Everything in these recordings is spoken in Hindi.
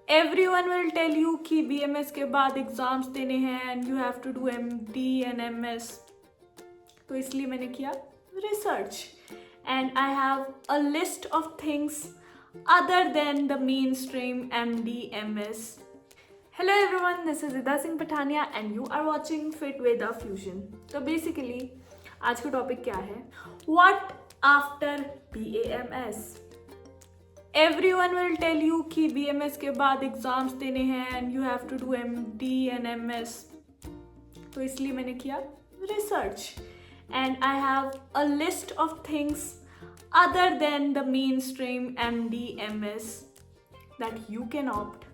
एवरीवन विल टेल यू कि BMS के बाद एग्जाम्स देने हैं and you have to do MD and MS। तो इसलिए मैंने किया research and I have a list of things other than the mainstream MD MS। Hello everyone, this is Ida Singh Pathania and you are watching fit Veda fusion. तो बेसिकली आज का टॉपिक क्या है? What after BAMS। Everyone will tell you कि BMS के बाद एग्जाम्स देने हैं and you have to do MD and MS। तो इसलिए मैंने किया research and I have a list of things other than the mainstream MD MS that you can opt.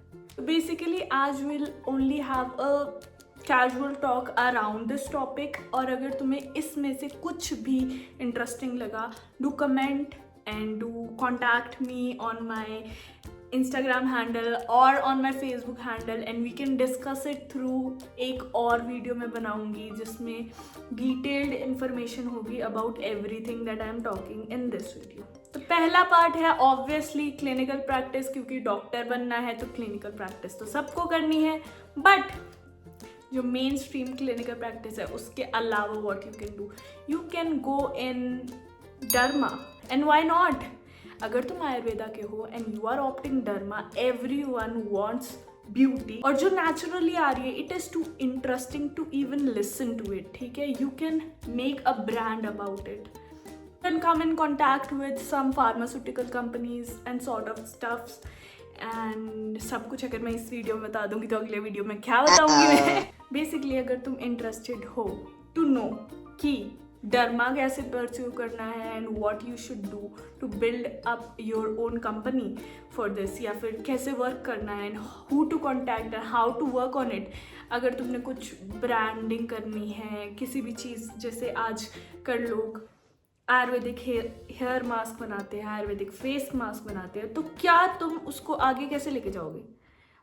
Basically आज we'll only have a casual talk around this topic, और अगर तुम्हें इसमें से कुछ भी इंटरेस्टिंग लगा do comment and do contact me on my Instagram handle or on my Facebook handle and we can discuss it through एक और वीडियो मैं बनाऊंगी जिसमें detailed information होगी about everything that I am talking in this video। तो पहला पार्ट है ऑब्वियसली क्लिनिकल प्रैक्टिस, क्योंकि डॉक्टर बनना है तो क्लिनिकल प्रैक्टिस तो सबको करनी है, बट जो मेन स्ट्रीम क्लिनिकल प्रैक्टिस है उसके अलावा what you can do, you can go in derma and why not. अगर तुम आयुर्वेदा के हो and you are opting derma, everyone wants beauty और जो नेचुरली आ रही है, it is too interesting to even listen to it. ठीक है, you can make a brand about it and come in contact with some pharmaceutical companies and sort of stuffs and सब कुछ अगर मैं इस वीडियो में बता दूंगी तो अगले वीडियो में क्या बताऊंगी मैं। बेसिकली अगर तुम इंटरेस्टेड हो टू नो कि डर्मा कैसे परस्यू करना है and what you should do to build up your own company for this, या फिर कैसे वर्क करना है and who to contact and how to work on it. अगर तुमने कुछ ब्रांडिंग करनी है किसी भी चीज़, जैसे आज कर लोग आयुर्वेदिक हेयर मास्क बनाते हैं, आयुर्वेदिक फेस मास्क बनाते हैं, तो क्या तुम उसको आगे कैसे लेके जाओगे?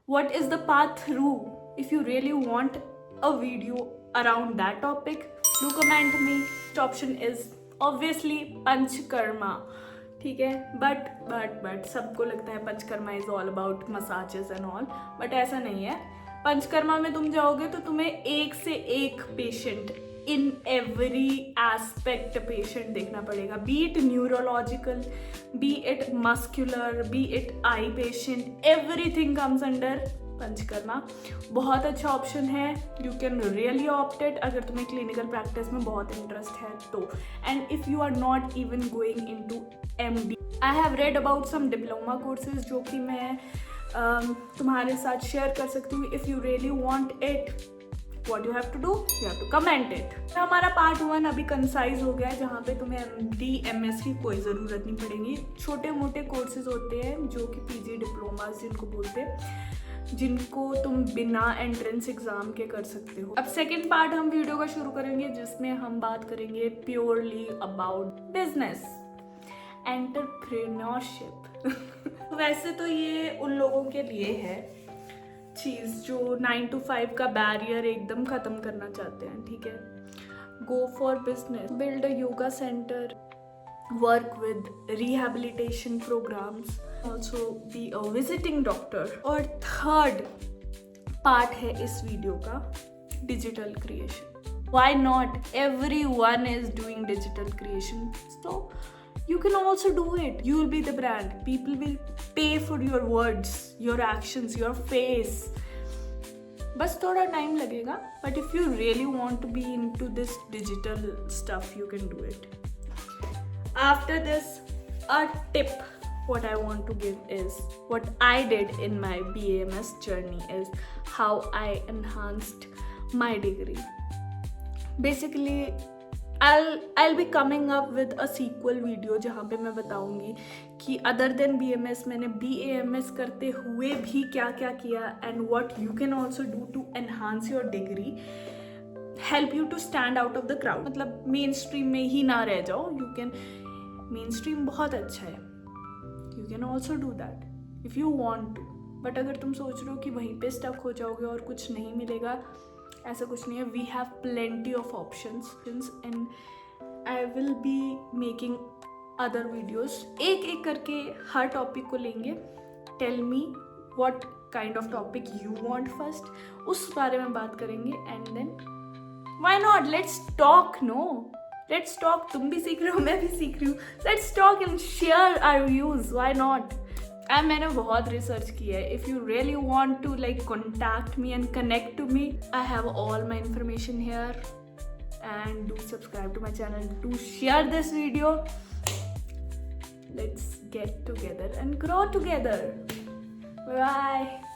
What is the path through? If you really want a video around that topic, do comment me. Option is obviously panchakarma. ठीक है, बट सबको लगता है panchakarma is all about massages and all, but ऐसा नहीं है। पंचकर्मा में तुम जाओगे तो तुम्हें एक से एक patient in every aspect patient देखना पड़ेगा, be it neurological, be it muscular, be it eye patient, everything comes under panchakarma. बहुत अच्छा ऑप्शन है, you can really opt it अगर तुम्हें क्लिनिकल प्रैक्टिस में बहुत इंटरेस्ट है तो। And if you are not even going into MD, I have read about some diploma courses जो कि मैं तुम्हारे साथ शेयर कर सकती हूँ। If you really want it, what you have to do, you have to comment it। तो हमारा पार्ट 1 अभी कंसाइज हो गया है, जहाँ पे तुम्हें MD MS की कोई ज़रूरत नहीं पड़ेगी। छोटे मोटे कोर्सेज होते हैं जो कि PG डिप्लोमास जिनको बोलते हैं, जिनको तुम बिना एंट्रेंस एग्जाम के कर सकते हो। अब सेकेंड पार्ट हम वीडियो का शुरू करेंगे जिसमें हम बात करेंगे प्योरली अबाउट बिजनेस, एंटरप्रेन्योरशिप। वैसे तो ये उन लोगों के लिए है चीज़ जो 9 to 5 का बैरियर एकदम ख़त्म करना चाहते हैं। ठीक है, go for business, build a yoga centre, work with rehabilitation programmes, also be a visiting doctor. और थर्ड पार्ट है इस वीडियो का digital creation. Why not? Everyone is doing digital creation, so you can also do it. You will be the brand. People will pay for your words, your actions, your face. बस थोड़ा टाइम लगेगा, but if you really want to be into this digital stuff, you can do it. After this, a tip what I want to give is what I did in my BAMS journey is how I enhanced my degree. Basically, I'll be coming up with a sequel video जहाँ पे मैं बताऊँगी कि other than BMS मैंने BAMS करते हुए भी क्या क्या किया and what you can also do to enhance your degree, help you to stand out of the crowd। मतलब मेन स्ट्रीम में ही ना रह जाओ, you can, मेन स्ट्रीम बहुत अच्छा है, you can also do that if you want to। But अगर तुम सोच रहे हो कि वहीं पे स्टक हो जाओगे और कुछ नहीं मिलेगा, ऐसा कुछ नहीं है। We have plenty of options and I will be making other videos. एक एक करके हर टॉपिक को लेंगे। Tell me what kind of topic you want first, उस बारे में बात करेंगे. And then why not, let's talk. No, let's talk. तुम भी सीख रहे हो, मैं भी सीख रही हूँ. Let's talk and share our views. Why not. मैंने बहुत रिसर्च की है. If you really want to like contact me and connect to me, I have all my information here. And do subscribe to my channel. Do share this video. Let's get together and grow together. Bye.